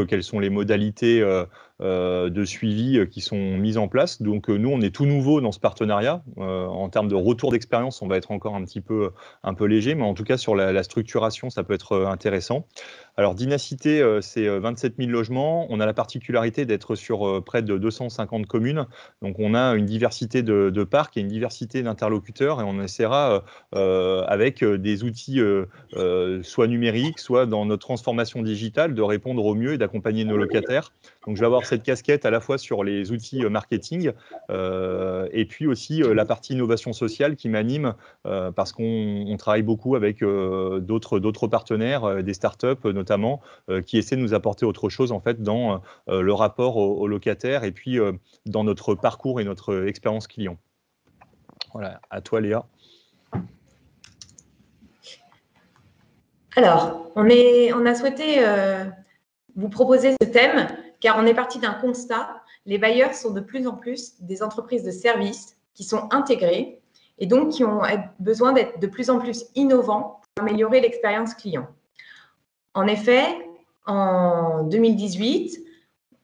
quelles sont les modalités de suivi qui sont mises en place. Donc nous, on est tout nouveau dans ce partenariat. En termes de retour d'expérience, on va être encore un peu léger, mais en tout cas sur la structuration, ça peut être intéressant. Alors Dynacité, c'est 27 000 logements. On a la particularité d'être sur près de 250 communes. Donc on a une diversité de parcs et une diversité d'interlocuteurs, et on essaiera avec des outils soit numériques, soit dans notre transformation digitale, de répondre au mieux et d'accompagner nos locataires. Donc je vais avoir cette casquette à la fois sur les outils marketing et puis aussi la partie innovation sociale qui m'anime parce qu'on travaille beaucoup avec d'autres partenaires, des startups notamment, qui essaient de nous apporter autre chose en fait dans le rapport aux locataires et puis dans notre parcours et notre expérience client. Voilà, à toi Léa. Alors, on a souhaité vous proposer ce thème car on est parti d'un constat. Les bailleurs sont de plus en plus des entreprises de services qui sont intégrées et donc qui ont besoin d'être de plus en plus innovants pour améliorer l'expérience client. En effet, en 2018,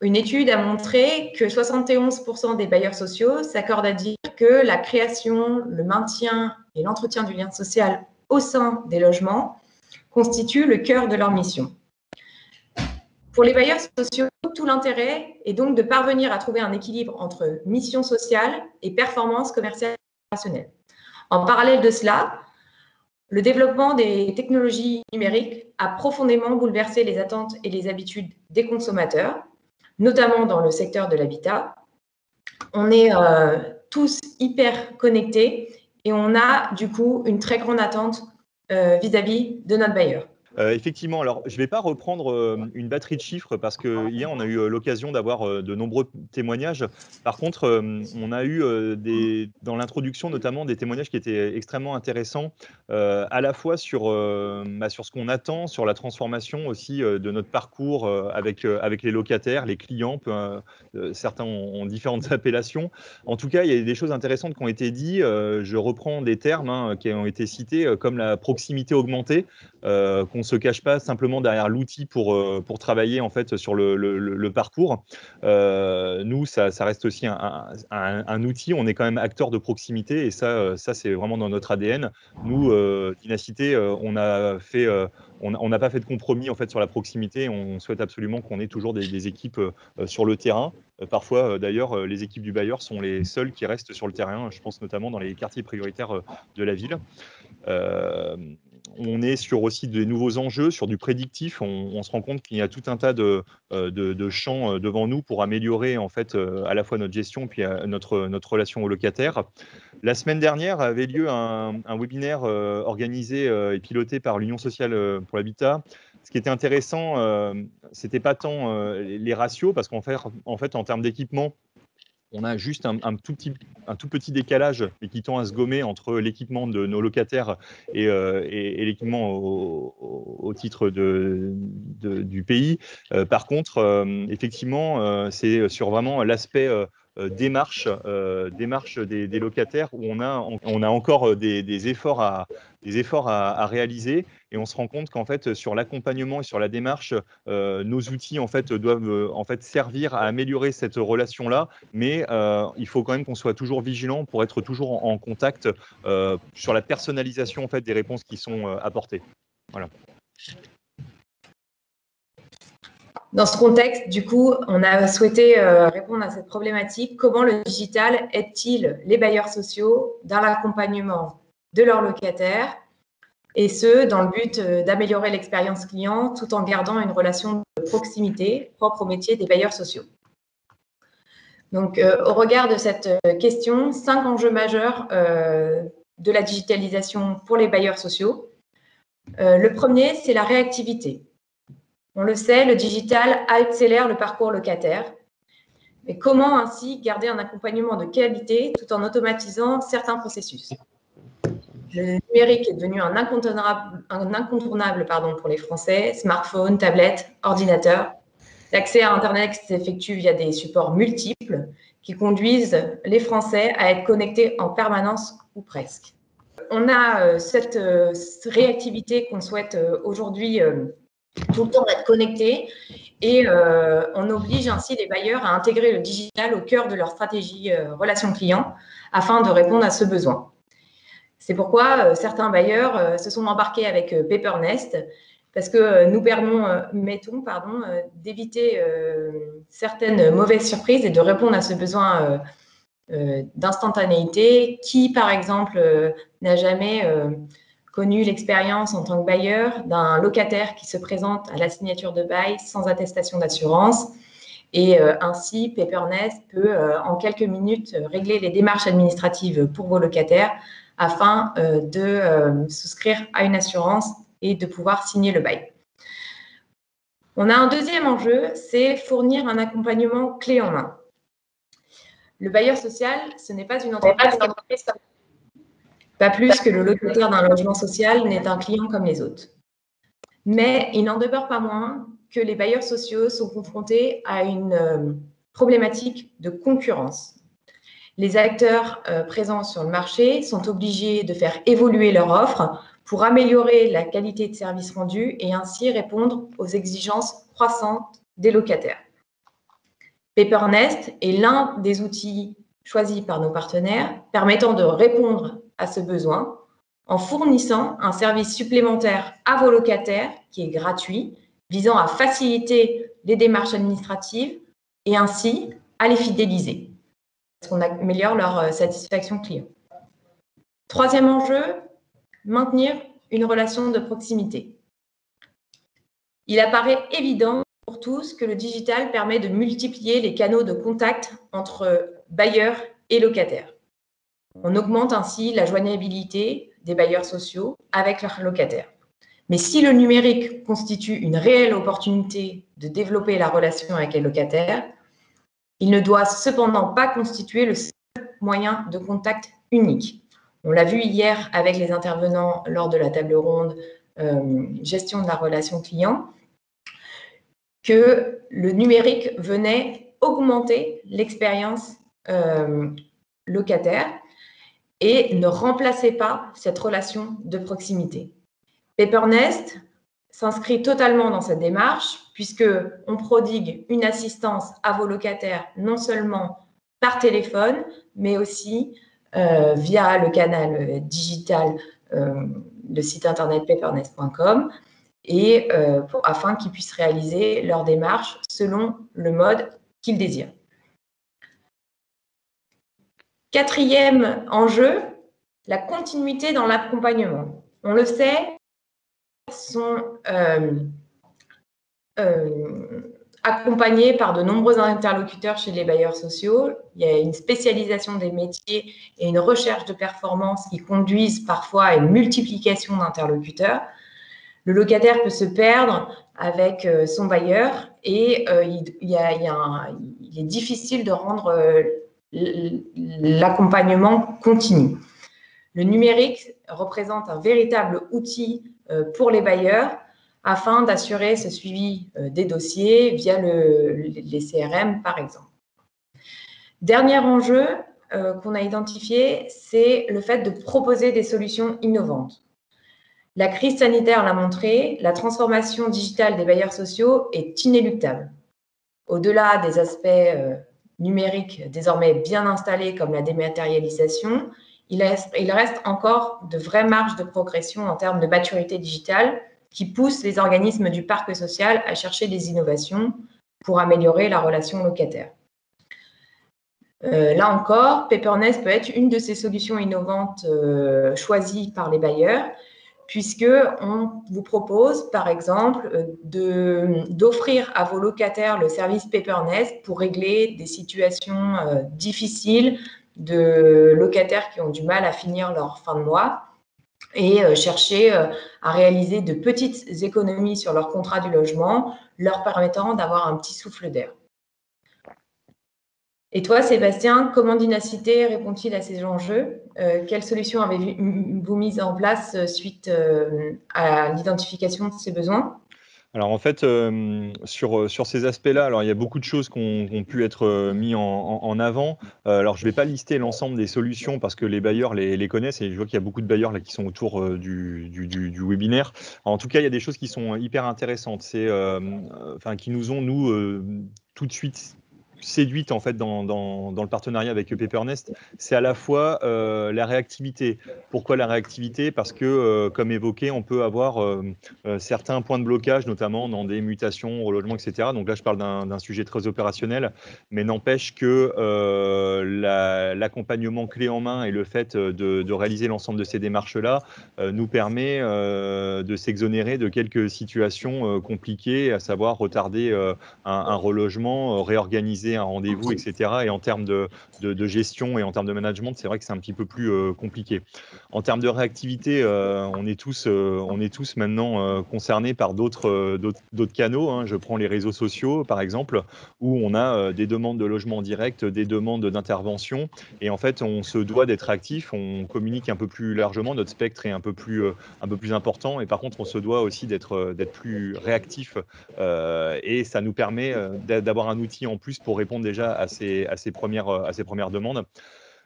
une étude a montré que 71% des bailleurs sociaux s'accordent à dire que la création, le maintien et l'entretien du lien social au sein des logements constituent le cœur de leur mission. Pour les bailleurs sociaux, tout l'intérêt est donc de parvenir à trouver un équilibre entre mission sociale et performance commerciale et opérationnelle. En parallèle de cela, le développement des technologies numériques a profondément bouleversé les attentes et les habitudes des consommateurs, notamment dans le secteur de l'habitat. On est tous hyper connectés et on a du coup une très grande attente vis-à-vis de notre bailleur. Effectivement, alors je ne vais pas reprendre une batterie de chiffres parce que hier on a eu l'occasion d'avoir de nombreux témoignages. Par contre, on a eu dans l'introduction notamment des témoignages qui étaient extrêmement intéressants, à la fois sur ce qu'on attend, sur la transformation aussi de notre parcours avec les locataires, les clients. Certains ont différentes appellations. En tout cas, il y a des choses intéressantes qui ont été dites. Je reprends des termes qui ont été cités comme la proximité augmentée. Qu'on ne se cache pas simplement derrière l'outil pour travailler en fait sur le parcours. Nous, ça reste aussi un outil. On est quand même acteur de proximité et ça c'est vraiment dans notre ADN. Nous, Dynacité, on n'a pas fait de compromis en fait sur la proximité. On souhaite absolument qu'on ait toujours des équipes sur le terrain. Parfois, d'ailleurs, les équipes du bailleur sont les seules qui restent sur le terrain. Je pense notamment dans les quartiers prioritaires de la ville. On est sur aussi des nouveaux enjeux, sur du prédictif. On se rend compte qu'il y a tout un tas de champs devant nous pour améliorer en fait à la fois notre gestion puis notre relation aux locataires. La semaine dernière avait lieu un webinaire organisé et piloté par l'Union sociale pour l'habitat. Ce qui était intéressant, c'était pas tant les ratios, parce qu'en fait, en termes d'équipement, on a juste un tout petit décalage, mais qui tend à se gommer entre l'équipement de nos locataires et l'équipement au titre du pays. Par contre, effectivement, c'est sur vraiment l'aspect démarche des locataires où on a encore des efforts à réaliser, et on se rend compte qu'en fait sur l'accompagnement et sur la démarche, nos outils en fait doivent en fait servir à améliorer cette relation-là, mais il faut quand même qu'on soit toujours vigilant pour être toujours en contact sur la personnalisation en fait des réponses qui sont apportées. Voilà. Dans ce contexte, du coup, on a souhaité répondre à cette problématique. Comment le digital aide-t-il les bailleurs sociaux dans l'accompagnement de leurs locataires, et ce, dans le but d'améliorer l'expérience client tout en gardant une relation de proximité propre au métier des bailleurs sociaux. Donc, au regard de cette question, 5 enjeux majeurs de la digitalisation pour les bailleurs sociaux. Le premier, c'est la réactivité. On le sait, le digital accélère le parcours locataire. Mais comment ainsi garder un accompagnement de qualité tout en automatisant certains processus? Le numérique est devenu un incontournable pour les Français, smartphones, tablettes, ordinateurs. L'accès à Internet s'effectue via des supports multiples qui conduisent les Français à être connectés en permanence ou presque. On a cette réactivité qu'on souhaite aujourd'hui tout le temps être connectés et on oblige ainsi les bailleurs à intégrer le digital au cœur de leur stratégie relation client afin de répondre à ce besoin. C'est pourquoi certains bailleurs se sont embarqués avec Pepernest parce que nous permettons d'éviter certaines mauvaises surprises et de répondre à ce besoin d'instantanéité. Qui, par exemple, n'a jamais connu l'expérience en tant que bailleur d'un locataire qui se présente à la signature de bail sans attestation d'assurance. Et ainsi, Pepernest peut, en quelques minutes, régler les démarches administratives pour vos locataires afin de souscrire à une assurance et de pouvoir signer le bail. On a un deuxième enjeu, c'est fournir un accompagnement clé en main. Le bailleur social, ce n'est pas une entreprise pas plus que le locataire d'un logement social n'est un client comme les autres. Mais il n'en demeure pas moins que les bailleurs sociaux sont confrontés à une problématique de concurrence. Les acteurs présents sur le marché sont obligés de faire évoluer leur offre pour améliorer la qualité de service rendu et ainsi répondre aux exigences croissantes des locataires. Pepernest est l'un des outils choisis par nos partenaires permettant de répondre à ce besoin en fournissant un service supplémentaire à vos locataires qui est gratuit, visant à faciliter les démarches administratives et ainsi à les fidéliser, parce qu'on améliore leur satisfaction client. Troisième enjeu, maintenir une relation de proximité. Il apparaît évident pour tous que le digital permet de multiplier les canaux de contact entre bailleurs et locataires. On augmente ainsi la joignabilité des bailleurs sociaux avec leurs locataires. Mais si le numérique constitue une réelle opportunité de développer la relation avec les locataires, il ne doit cependant pas constituer le seul moyen de contact unique. On l'a vu hier avec les intervenants lors de la table ronde gestion de la relation client, que le numérique venait augmenter l'expérience locataire et ne remplaçait pas cette relation de proximité. Pepernest s'inscrit totalement dans cette démarche puisqu'on prodigue une assistance à vos locataires non seulement par téléphone, mais aussi via le canal digital, le site internet pepernest.com, et afin qu'ils puissent réaliser leur démarche selon le mode qu'ils désirent. Quatrième enjeu, la continuité dans l'accompagnement. On le sait, sont accompagnés par de nombreux interlocuteurs chez les bailleurs sociaux. Il y a une spécialisation des métiers et une recherche de performance qui conduisent parfois à une multiplication d'interlocuteurs. Le locataire peut se perdre avec son bailleur et il est difficile de rendre l'accompagnement continu. Le numérique représente un véritable outil pour les bailleurs afin d'assurer ce suivi des dossiers via les CRM, par exemple. Dernier enjeu qu'on a identifié, c'est le fait de proposer des solutions innovantes. La crise sanitaire l'a montré, la transformation digitale des bailleurs sociaux est inéluctable. Au-delà des aspects numériques désormais bien installés comme la dématérialisation, il reste encore de vraies marges de progression en termes de maturité digitale qui poussent les organismes du parc social à chercher des innovations pour améliorer la relation locataire. Là encore, Pepernest peut être une de ces solutions innovantes choisies par les bailleurs, puisqu'on vous propose, par exemple, d'offrir à vos locataires le service Pepernest pour régler des situations difficiles de locataires qui ont du mal à finir leur fin de mois et chercher à réaliser de petites économies sur leur contrat du logement, leur permettant d'avoir un petit souffle d'air. Et toi, Sébastien, comment Dynacité répond-il à ces enjeux? Quelles solutions avez-vous mises en place suite à l'identification de ces besoins? Alors en fait, sur ces aspects-là, alors il y a beaucoup de choses qui ont pu être mis en avant. Alors je ne vais pas lister l'ensemble des solutions parce que les bailleurs les connaissent et je vois qu'il y a beaucoup de bailleurs là qui sont autour du webinaire. En tout cas, il y a des choses qui sont hyper intéressantes. C'est, enfin, qui nous ont nous tout de suite séduites en fait dans le partenariat avec Pepernest. C'est à la fois la réactivité. Pourquoi la réactivité? Parce que, comme évoqué, on peut avoir certains points de blocage, notamment dans des mutations, relogement, etc. Donc là, je parle d'un sujet très opérationnel, mais n'empêche que l'accompagnement clé en main et le fait de réaliser l'ensemble de ces démarches-là nous permet de s'exonérer de quelques situations compliquées, à savoir retarder un relogement, réorganiser un rendez-vous, etc. Et en termes de gestion et en termes de management, c'est vrai que c'est un petit peu plus compliqué. En termes de réactivité, on est tous maintenant concernés par d'autres canaux, hein. Je prends les réseaux sociaux, par exemple, où on a des demandes de logement en direct, des demandes d'intervention. Et en fait, on se doit d'être actif, on communique un peu plus largement, notre spectre est un peu plus important. Et par contre, on se doit aussi d'être plus réactif. Et ça nous permet d'avoir un outil en plus pour répondre déjà à ces premières demandes.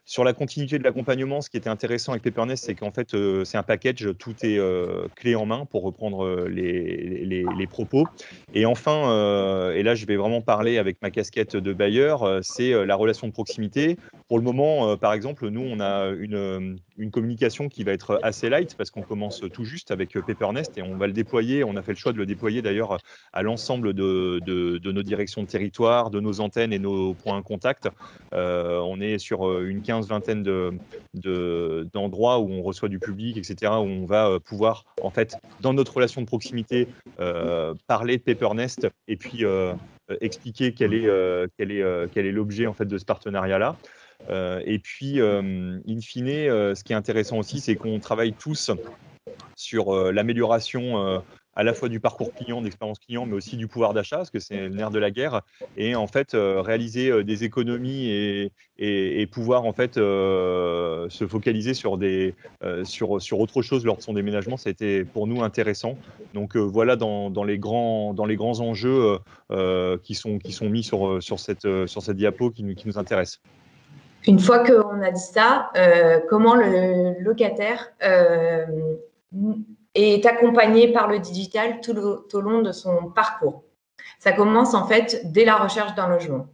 Sur la continuité de l'accompagnement, ce qui était intéressant avec Pepernest, c'est qu'en fait, c'est un package, tout est clé en main pour reprendre les propos. Et enfin, et là, je vais vraiment parler avec ma casquette de bailleur, c'est la relation de proximité. Pour le moment, par exemple, nous, on a une communication qui va être assez light parce qu'on commence tout juste avec Pepernest et on va le déployer. On a fait le choix de le déployer d'ailleurs à l'ensemble de nos directions de territoire, de nos antennes et nos points de contact. On est sur une vingtaine d'endroits où on reçoit du public, etc., où on va pouvoir, en fait, dans notre relation de proximité, parler de Pepernest et puis expliquer quel est l'objet en fait, de ce partenariat-là. Et puis, in fine, ce qui est intéressant aussi, c'est qu'on travaille tous sur l'amélioration à la fois du parcours client, d'expérience client, mais aussi du pouvoir d'achat, parce que c'est le nerf de la guerre. Et en fait, réaliser des économies et pouvoir en fait se focaliser sur autre chose lors de son déménagement, ça a été pour nous intéressant. Donc voilà dans les grands enjeux qui sont mis sur cette diapo qui nous intéresse. Une fois qu'on a dit ça, comment le locataire est accompagné par le digital tout au long de son parcours? Ça commence en fait dès la recherche d'un logement.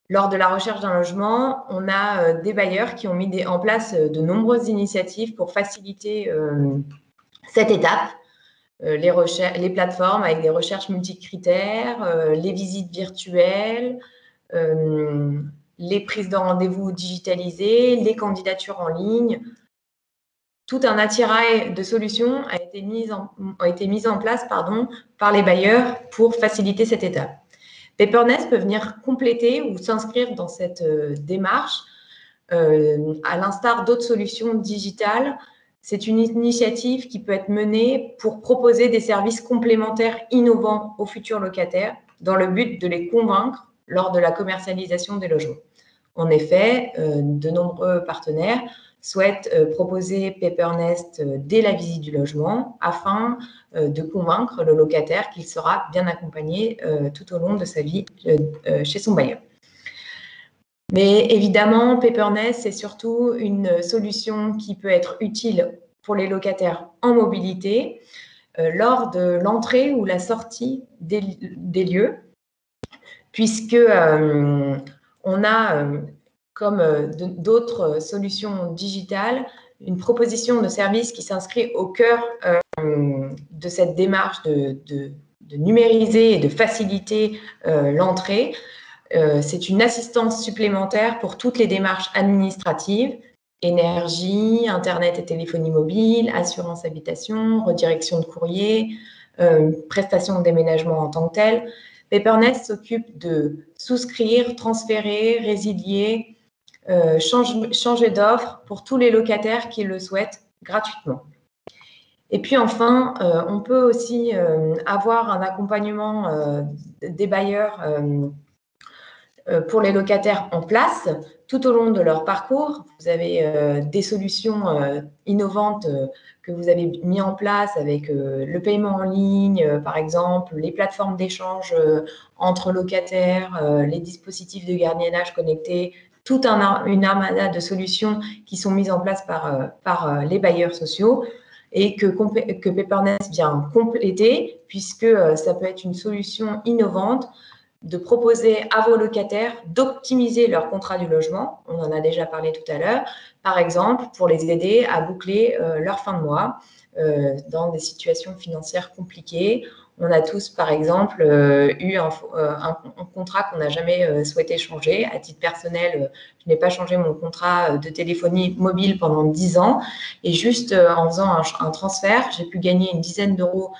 Lors de la recherche d'un logement, on a des bailleurs qui ont mis en place de nombreuses initiatives pour faciliter cette étape. Les plateformes avec des recherches multicritères, les visites virtuelles, les prises de rendez-vous digitalisées, les candidatures en ligne. Tout un attirail de solutions a été mis en place par les bailleurs pour faciliter cette étape. Pepernest peut venir compléter ou s'inscrire dans cette démarche. À l'instar d'autres solutions digitales, c'est une initiative qui peut être menée pour proposer des services complémentaires innovants aux futurs locataires dans le but de les convaincre lors de la commercialisation des logements. En effet, de nombreux partenaires souhaitent proposer Pepernest dès la visite du logement afin de convaincre le locataire qu'il sera bien accompagné tout au long de sa vie chez son bailleur. Mais évidemment, Pepernest, c'est surtout une solution qui peut être utile pour les locataires en mobilité lors de l'entrée ou la sortie des lieux, puisque on a, comme d'autres solutions digitales, une proposition de service qui s'inscrit au cœur de cette démarche de numériser et de faciliter l'entrée. C'est une assistance supplémentaire pour toutes les démarches administratives, énergie, Internet et téléphonie mobile, assurance habitation, redirection de courrier, prestation de déménagement en tant que telle. Pepernest s'occupe de souscrire, transférer, résilier, changer d'offre pour tous les locataires qui le souhaitent gratuitement. Et puis enfin, on peut aussi avoir un accompagnement des bailleurs pour les locataires en place, tout au long de leur parcours, vous avez des solutions innovantes que vous avez mis en place avec le paiement en ligne, par exemple, les plateformes d'échange entre locataires, les dispositifs de gardiennage connectés, toute une armada de solutions qui sont mises en place par les bailleurs sociaux et que Paper.Nest vient compléter, puisque ça peut être une solution innovante de proposer à vos locataires d'optimiser leur contrat du logement. On en a déjà parlé tout à l'heure. Par exemple, pour les aider à boucler leur fin de mois dans des situations financières compliquées. On a tous, par exemple, eu un contrat qu'on n'a jamais souhaité changer. À titre personnel, je n'ai pas changé mon contrat de téléphonie mobile pendant 10 ans. Et juste en faisant un transfert, j'ai pu gagner une dizaine d'euros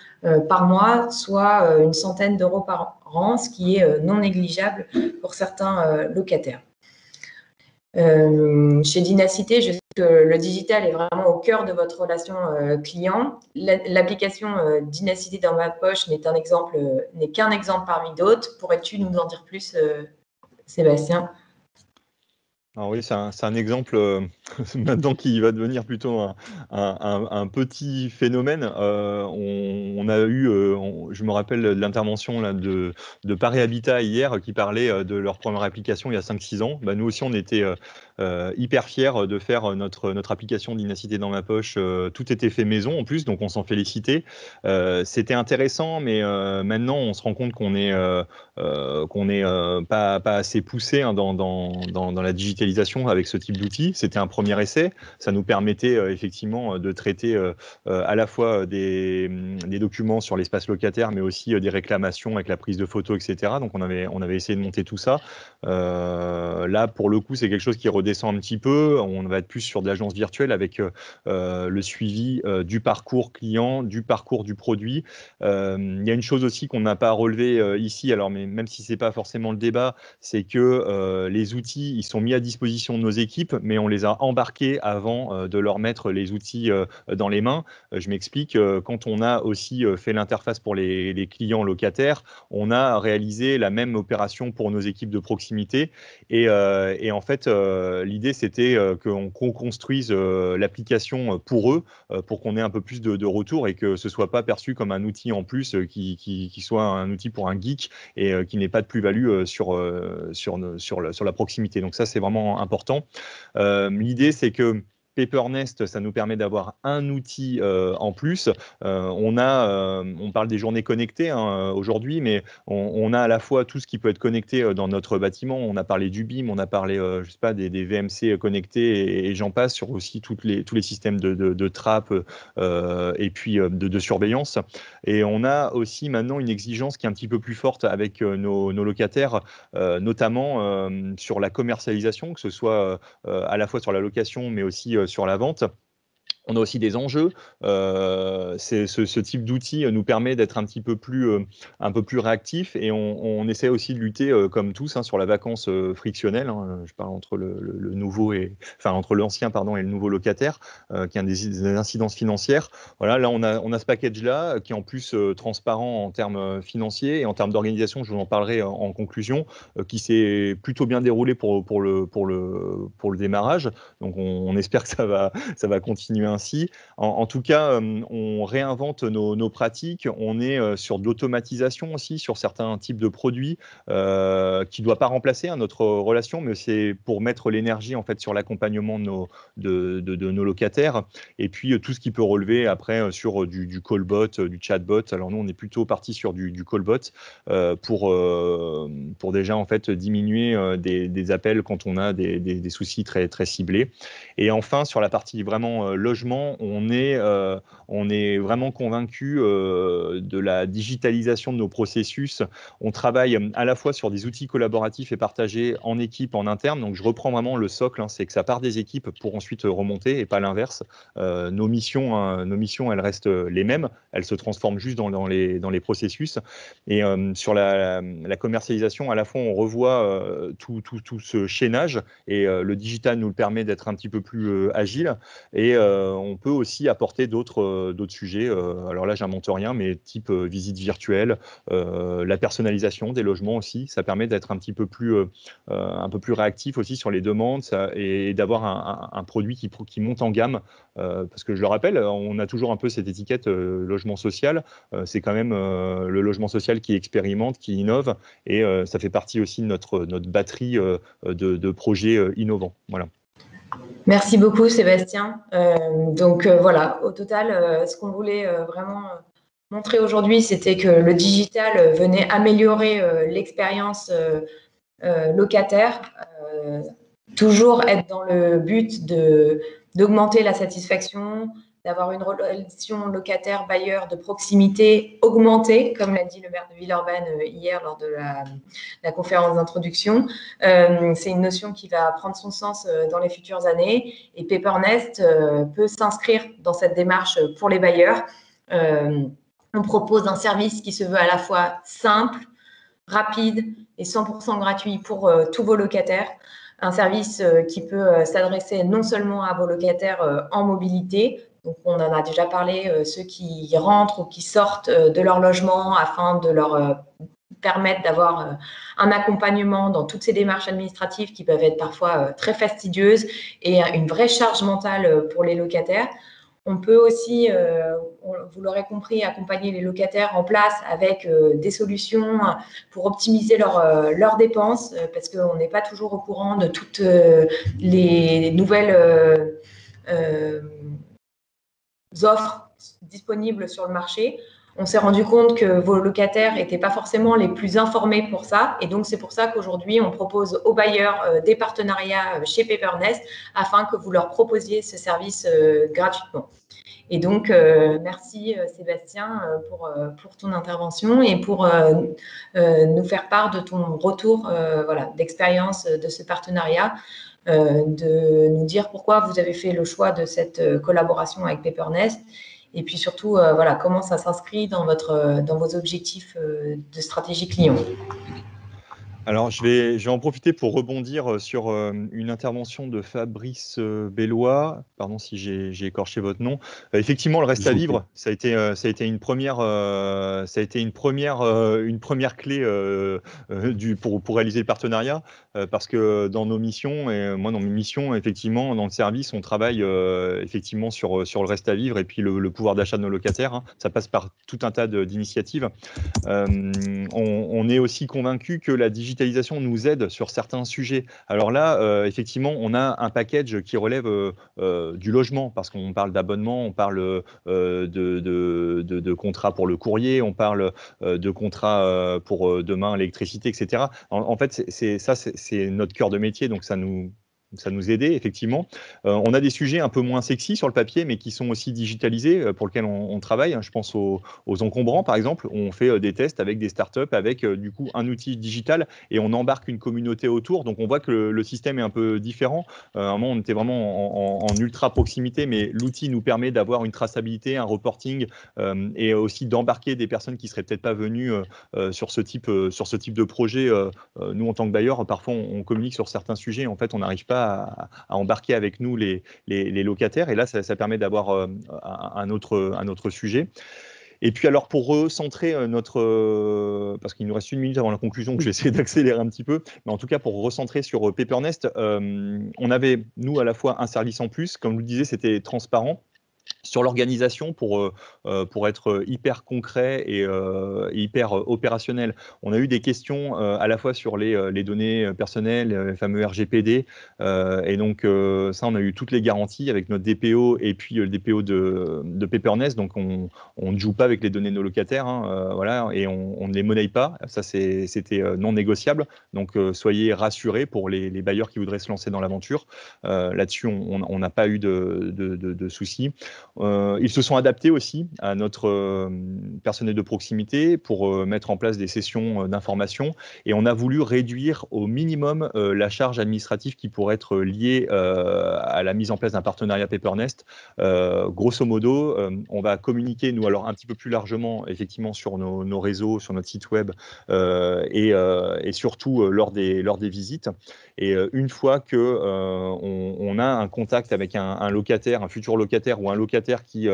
par mois, soit une centaine d'euros par an, ce qui est non négligeable pour certains locataires. Chez Dynacité, je sais que le digital est vraiment au cœur de votre relation client. L'application Dynacité dans ma poche n'est qu'un exemple parmi d'autres. Pourrais-tu nous en dire plus, Sébastien? Alors oui, c'est un exemple maintenant qui va devenir plutôt un petit phénomène. On a eu, je me rappelle de l'intervention là, de Paris Habitat hier qui parlait de leur première application il y a 5-6 ans. Bah, nous aussi, on était hyper fiers de faire notre application Dynacité dans ma poche. Tout était fait maison en plus, donc on s'en félicitait. C'était intéressant, mais maintenant, on se rend compte qu'on est pas assez poussé hein, dans la digitalisation avec ce type d'outils. C'était un premier essai. Ça nous permettait effectivement de traiter à la fois des documents sur l'espace locataire, mais aussi des réclamations avec la prise de photos, etc. Donc on avait essayé de monter tout ça. Là, pour le coup, c'est quelque chose qui redescend un petit peu. On va être plus sur de l'agence virtuelle avec le suivi du parcours client, du parcours du produit. Il y a une chose aussi qu'on n'a pas relevé ici, alors mais même si c'est pas forcément le débat, c'est que les outils ils sont mis à disposition de nos équipes, mais on les a embarqués avant de leur mettre les outils dans les mains. Je m'explique, quand on a aussi fait l'interface pour les clients locataires, on a réalisé la même opération pour nos équipes de proximité et en fait l'idée c'était qu'on construise l'application pour eux, pour qu'on ait un peu plus de retour et que ce soit pas perçu comme un outil en plus qui soit un outil pour un geek et qui n'ait pas de plus-value sur la proximité. Donc ça, c'est vraiment important. L'idée, c'est que Paper.Nest, ça nous permet d'avoir un outil en plus. On parle des journées connectées hein, aujourd'hui, mais on a à la fois tout ce qui peut être connecté dans notre bâtiment. On a parlé du BIM, on a parlé, je sais pas, des VMC connectés et j'en passe sur aussi tous les systèmes de trappe et puis de surveillance. Et on a aussi maintenant une exigence qui est un petit peu plus forte avec nos locataires, notamment sur la commercialisation, que ce soit à la fois sur la location, mais aussi sur la vente. On a aussi des enjeux. Ce type d'outil nous permet d'être un peu plus réactif et on essaie aussi de lutter comme tous hein, sur la vacance frictionnelle. Hein, je parle entre le nouveau entre l'ancien pardon et le nouveau locataire qui a des incidences financières. Voilà, là on a ce package là qui est en plus transparent en termes financiers et en termes d'organisation. Je vous en parlerai en conclusion, qui s'est plutôt bien déroulé pour le démarrage. Donc on espère que ça va continuer ainsi. En tout cas, on réinvente nos pratiques. On est sur de l'automatisation aussi, sur certains types de produits qui ne doit pas remplacer hein, notre relation, mais c'est pour mettre l'énergie en fait sur l'accompagnement de nos locataires. Et puis tout ce qui peut relever après sur du callbot, du chatbot. Alors nous, on est plutôt parti sur du callbot pour déjà en fait diminuer des appels quand on a des soucis très très ciblés. Et enfin, sur la partie vraiment logement, on est vraiment convaincu de la digitalisation de nos processus. On travaille à la fois sur des outils collaboratifs et partagés en équipe, en interne. Donc, je reprends vraiment le socle, hein, c'est que ça part des équipes pour ensuite remonter et pas l'inverse. Nos missions, elles restent les mêmes. Elles se transforment juste dans les processus. Et sur la commercialisation, à la fois, on revoit tout ce chaînage et le digital nous le permet d'être un petit peu plus agile et on peut aussi apporter d'autres sujets. Alors là, j'invente rien, mais type visite virtuelle, la personnalisation des logements aussi. Ça permet d'être un peu plus réactif aussi sur les demandes et d'avoir un produit qui monte en gamme. Parce que je le rappelle, on a toujours un peu cette étiquette logement social. C'est quand même le logement social qui expérimente, qui innove, et ça fait partie aussi de notre batterie de projets innovants. Voilà. Merci beaucoup, Sébastien. Voilà, au total, ce qu'on voulait vraiment montrer aujourd'hui, c'était que le digital venait améliorer l'expérience locataire, toujours être dans le but d'augmenter la satisfaction, d'avoir une relation locataire-bailleur de proximité augmentée, comme l'a dit le maire de Villeurbanne hier lors de la conférence d'introduction. C'est une notion qui va prendre son sens dans les futures années, et Pepernest peut s'inscrire dans cette démarche pour les bailleurs. On propose un service qui se veut à la fois simple, rapide et 100% gratuit pour tous vos locataires. Un service qui peut s'adresser non seulement à vos locataires en mobilité, donc on en a déjà parlé, ceux qui rentrent ou qui sortent de leur logement afin de leur permettre d'avoir un accompagnement dans toutes ces démarches administratives qui peuvent être parfois très fastidieuses et une vraie charge mentale pour les locataires. On peut aussi, vous l'aurez compris, accompagner les locataires en place avec des solutions pour optimiser leurs dépenses, parce qu'on n'est pas toujours au courant de toutes les nouvelles offres disponibles sur le marché. On s'est rendu compte que vos locataires n'étaient pas forcément les plus informés pour ça. Et donc, c'est pour ça qu'aujourd'hui, on propose aux bailleurs des partenariats chez Pepernest afin que vous leur proposiez ce service gratuitement. Et donc, merci Sébastien pour ton intervention et pour nous faire part de ton retour d'expérience de ce partenariat, de nous dire pourquoi vous avez fait le choix de cette collaboration avec Pepernest. Et puis surtout, comment ça s'inscrit dans vos objectifs de stratégie client. Alors, je vais en profiter pour rebondir sur une intervention de Fabrice Bellois. Pardon si j'ai écorché votre nom. Effectivement, le reste à vivre, ça a été une première clé pour réaliser le partenariat, parce que dans nos missions, et moi dans mes missions, effectivement, dans le service, on travaille effectivement sur le reste à vivre et puis le pouvoir d'achat de nos locataires. Hein. Ça passe par tout un tas d'initiatives. On est aussi convaincu que la digitalisation nous aide sur certains sujets. Alors là, effectivement, on a un package qui relève du logement, parce qu'on parle d'abonnement, on parle de contrats pour le courrier, on parle de contrats pour demain l'électricité, etc. En fait, c'est notre cœur de métier, donc ça nous aidait, effectivement. On a des sujets un peu moins sexy sur le papier, mais qui sont aussi digitalisés, pour lesquels on travaille. Je pense aux encombrants, par exemple. On fait des tests avec des startups, avec du coup un outil digital, et on embarque une communauté autour. Donc on voit que le système est un peu différent. À un moment, on était vraiment en ultra proximité, mais l'outil nous permet d'avoir une traçabilité, un reporting, et aussi d'embarquer des personnes qui seraient peut-être pas venues sur ce type de projet. Nous, en tant que bailleurs, parfois on communique sur certains sujets. En fait, on n'arrive pas à embarquer avec nous les locataires, et là ça permet d'avoir un autre sujet. Et puis alors, pour recentrer parce qu'il nous reste 1 minute avant la conclusion, que je vais essayer d'accélérer un petit peu, mais en tout cas pour recentrer sur Pepernest, on avait nous à la fois un service en plus, comme je vous le disais, c'était transparent. Sur l'organisation, pour être hyper concret et hyper opérationnel, on a eu des questions à la fois sur les données personnelles, les fameux RGPD, et donc ça, on a eu toutes les garanties avec notre DPO et puis le DPO de Pepernest. Donc on ne joue pas avec les données de nos locataires, hein, voilà, et on ne les monnaie pas. Ça, c'était non négociable. Donc soyez rassurés pour les bailleurs qui voudraient se lancer dans l'aventure. Là-dessus, on n'a pas eu de soucis. Ils se sont adaptés aussi à notre personnel de proximité pour mettre en place des sessions d'information, et on a voulu réduire au minimum la charge administrative qui pourrait être liée à la mise en place d'un partenariat Paper Nest. Grosso modo, on va communiquer, nous, alors un petit peu plus largement, effectivement, sur nos réseaux, sur notre site web, et surtout lors des visites. Et une fois que on a un contact avec un locataire, un futur locataire ou un locataire qui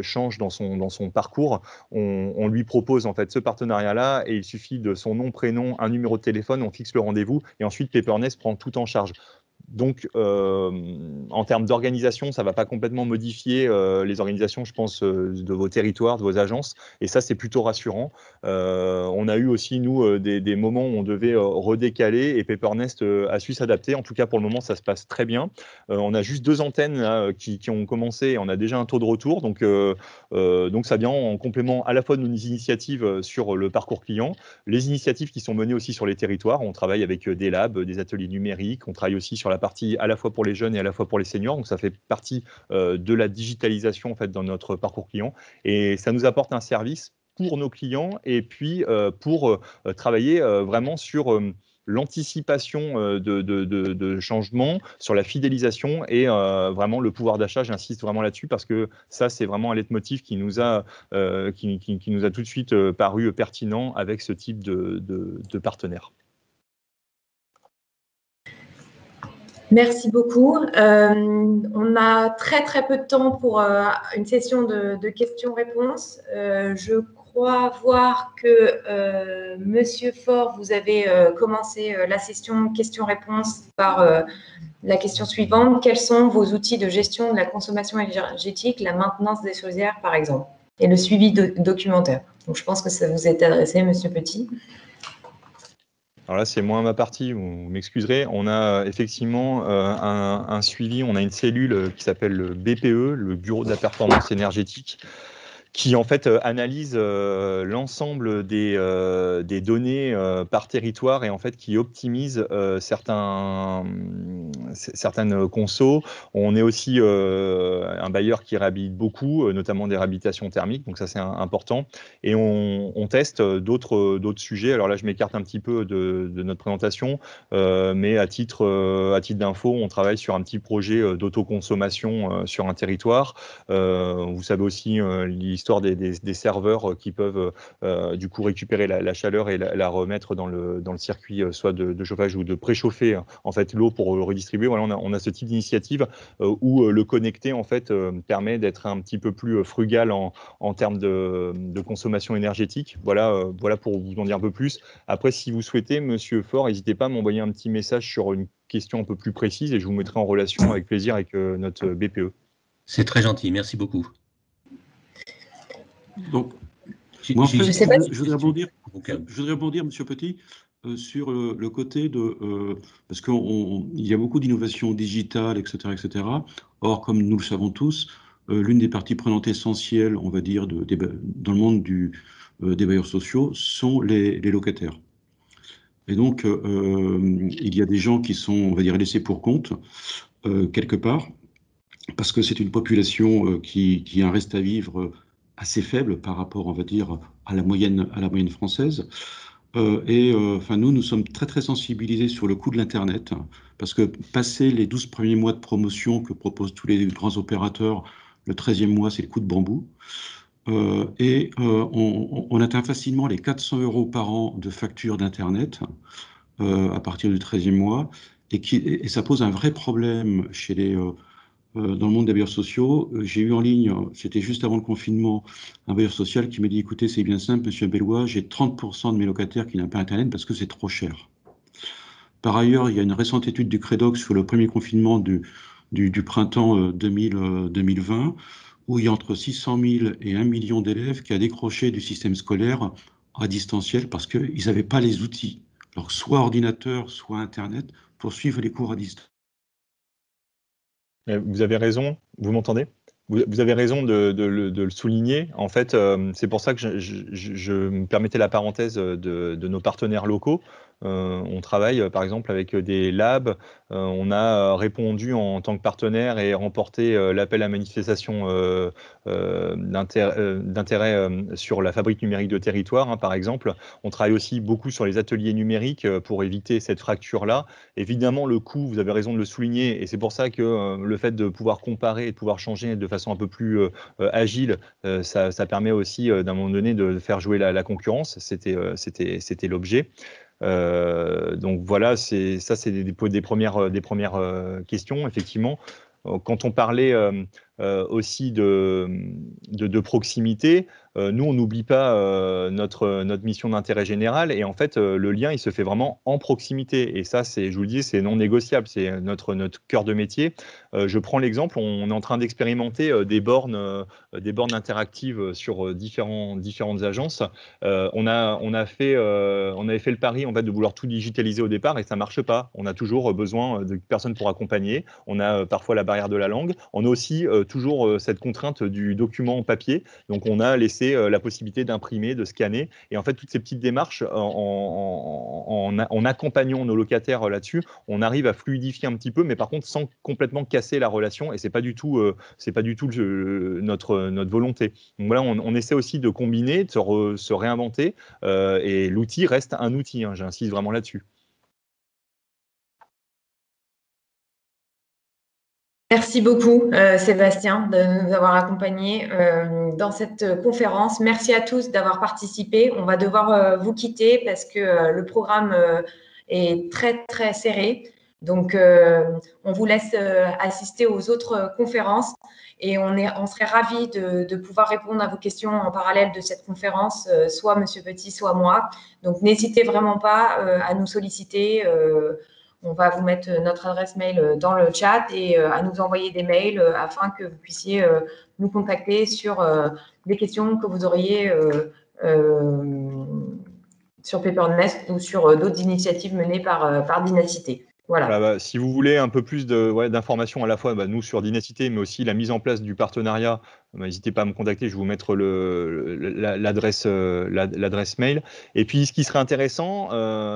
change dans son parcours, on lui propose en fait ce partenariat-là, et il suffit de son nom, prénom, un numéro de téléphone, on fixe le rendez-vous, et ensuite Paper Nest prend tout en charge. Donc, en termes d'organisation, ça ne va pas complètement modifier les organisations, je pense, de vos territoires, de vos agences. Et ça, c'est plutôt rassurant. On a eu aussi, nous, des moments où on devait redécaler, et Paper Nest a su s'adapter. En tout cas, pour le moment, ça se passe très bien. On a juste 2 antennes là, qui ont commencé, et on a déjà un taux de retour. Donc ça vient en complément à la fois de nos initiatives sur le parcours client, les initiatives qui sont menées aussi sur les territoires. On travaille avec des labs, des ateliers numériques. On travaille aussi sur la partie à la fois pour les jeunes et à la fois pour les seniors. Donc, ça fait partie de la digitalisation en fait, dans notre parcours client. Et ça nous apporte un service pour nos clients, et puis pour travailler vraiment sur l'anticipation de changements, sur la fidélisation et vraiment le pouvoir d'achat. J'insiste vraiment là-dessus parce que ça, c'est vraiment un leitmotiv qui nous a tout de suite paru pertinent avec ce type de partenaire. Merci beaucoup. On a très peu de temps pour une session de questions-réponses. Je crois voir que Monsieur Faure, vous avez commencé la session questions-réponses par la question suivante. Quels sont vos outils de gestion de la consommation énergétique, la maintenance des chaudières, par exemple, et le suivi documentaire? Donc, je pense que ça vous est adressé, Monsieur Petit. Alors là, c'est moins ma partie, vous m'excuserez. On a effectivement un suivi, on a une cellule qui s'appelle le BPE, le Bureau de la performance énergétique, qui en fait analyse l'ensemble des données par territoire, et en fait qui optimise certaines consos. On est aussi un bailleur qui réhabilite beaucoup, notamment des réhabilitations thermiques, donc ça c'est important. Et on teste d'autres sujets. Alors là, je m'écarte un petit peu de notre présentation, mais à titre d'info, on travaille sur un petit projet d'autoconsommation sur un territoire. Vous savez aussi l'histoire des serveurs qui peuvent du coup récupérer la chaleur et la remettre dans le circuit soit de chauffage ou de préchauffer en fait l'eau pour redistribuer. Voilà, on a ce type d'initiative où le connecté en fait permet d'être un petit peu plus frugal en termes de consommation énergétique. Voilà pour vous en dire un peu plus. Après, si vous souhaitez, Monsieur Faure, n'hésitez pas à m'envoyer un petit message sur une question un peu plus précise, et je vous mettrai en relation avec plaisir avec notre BPE. C'est très gentil, merci beaucoup. Donc, moi, en fait, je voudrais rebondir, Monsieur Petit, sur le côté de... parce qu'il y a beaucoup d'innovations digitales, etc., etc. Or, comme nous le savons tous, l'une des parties prenantes essentielles, on va dire, dans le monde des bailleurs sociaux sont les locataires. Et donc, il y a des gens qui sont, on va dire, laissés pour compte, quelque part, parce que c'est une population qui a un reste à vivre assez faible par rapport, on va dire, à la moyenne française. Nous sommes très sensibilisés sur le coût de l'Internet, parce que passer les 12 premiers mois de promotion que proposent tous les grands opérateurs, le 13e mois, c'est le coup de bambou. On atteint facilement les 400 € par an de facture d'Internet à partir du 13e mois, et ça pose un vrai problème dans le monde des bailleurs sociaux. J'ai eu en ligne, c'était juste avant le confinement, un bailleur social qui m'a dit: écoutez, c'est bien simple, monsieur Bellois, j'ai 30% de mes locataires qui n'ont pas Internet parce que c'est trop cher. Par ailleurs, il y a une récente étude du Credox sur le premier confinement du printemps 2020, où il y a entre 600 000 et 1 million d'élèves qui a décroché du système scolaire à distanciel parce qu'ils n'avaient pas les outils, alors soit ordinateur, soit Internet, pour suivre les cours à distance. Vous avez raison, vous m'entendez ? Vous avez raison de le souligner. En fait, c'est pour ça que je me permettais la parenthèse de nos partenaires locaux. On travaille par exemple avec des labs. On a répondu en tant que partenaire et remporté l'appel à manifestation d'intérêt sur la fabrique numérique de territoire, par exemple. On travaille aussi beaucoup sur les ateliers numériques pour éviter cette fracture-là. Évidemment, le coût, vous avez raison de le souligner, et c'est pour ça que le fait de pouvoir comparer et de pouvoir changer de façon un peu plus agile, ça permet aussi d'un moment donné de faire jouer la concurrence. C'était l'objet. Donc voilà, c'est des premières questions, effectivement. Quand on parlait aussi de proximité, nous, on n'oublie pas notre mission d'intérêt général, et en fait, le lien, il se fait vraiment en proximité, et ça, je vous le dis, c'est non négociable, c'est notre cœur de métier. Je prends l'exemple, on est en train d'expérimenter des bornes interactives sur différentes agences. On avait fait le pari en fait, de vouloir tout digitaliser au départ, et ça ne marche pas. On a toujours besoin de personnes pour accompagner. On a parfois la barrière de la langue. On a aussi toujours cette contrainte du document en papier. Donc, on a laissé la possibilité d'imprimer, de scanner. Et en fait, toutes ces petites démarches, en accompagnant nos locataires là-dessus, on arrive à fluidifier un petit peu, mais par contre, sans complètement casser la relation. Et c'est pas du tout notre volonté. Donc voilà, on essaie aussi de combiner, de se réinventer. Et l'outil reste un outil. J'insiste vraiment là-dessus. Merci beaucoup, Sébastien, de nous avoir accompagnés dans cette conférence. Merci à tous d'avoir participé. On va devoir vous quitter parce que le programme est très, très serré. Donc, on vous laisse assister aux autres conférences et on serait ravis de pouvoir répondre à vos questions en parallèle de cette conférence, soit Monsieur Petit, soit moi. Donc, n'hésitez vraiment pas à nous solliciter. On va vous mettre notre adresse mail dans le chat et à nous envoyer des mails afin que vous puissiez nous contacter sur des questions que vous auriez sur Paper.Nest ou sur d'autres initiatives menées par Dynacité. Voilà. Si vous voulez un peu plus d'informations à la fois nous sur Dynacité, mais aussi la mise en place du partenariat, n'hésitez pas à me contacter, je vais vous mettre l'adresse mail. Et puis, ce qui serait intéressant,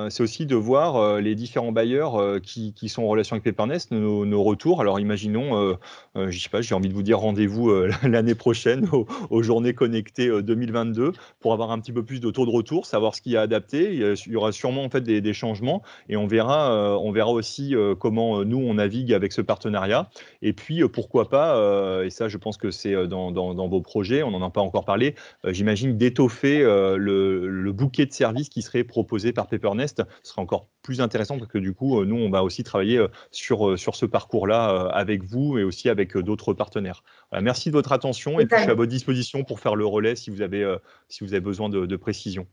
c'est aussi de voir les différents bailleurs qui sont en relation avec Paper.Nest, nos retours. Alors, imaginons, je sais pas, j'ai envie de vous dire rendez-vous l'année prochaine aux Journées Connectées 2022 pour avoir un petit peu plus de taux de retour, savoir ce qui a adapté. Il y aura sûrement en fait des changements, et on verra aussi comment nous on navigue avec ce partenariat. Et puis pourquoi pas, et ça je pense que c'est dans vos projets, on n'en a pas encore parlé, j'imagine d'étoffer le bouquet de services qui serait proposé par Paper.Nest. Ce serait encore plus intéressant parce que du coup nous on va aussi travailler sur ce parcours-là avec vous et aussi avec d'autres partenaires. Voilà, merci de votre attention, et puis je suis à votre disposition pour faire le relais si vous avez besoin de précision.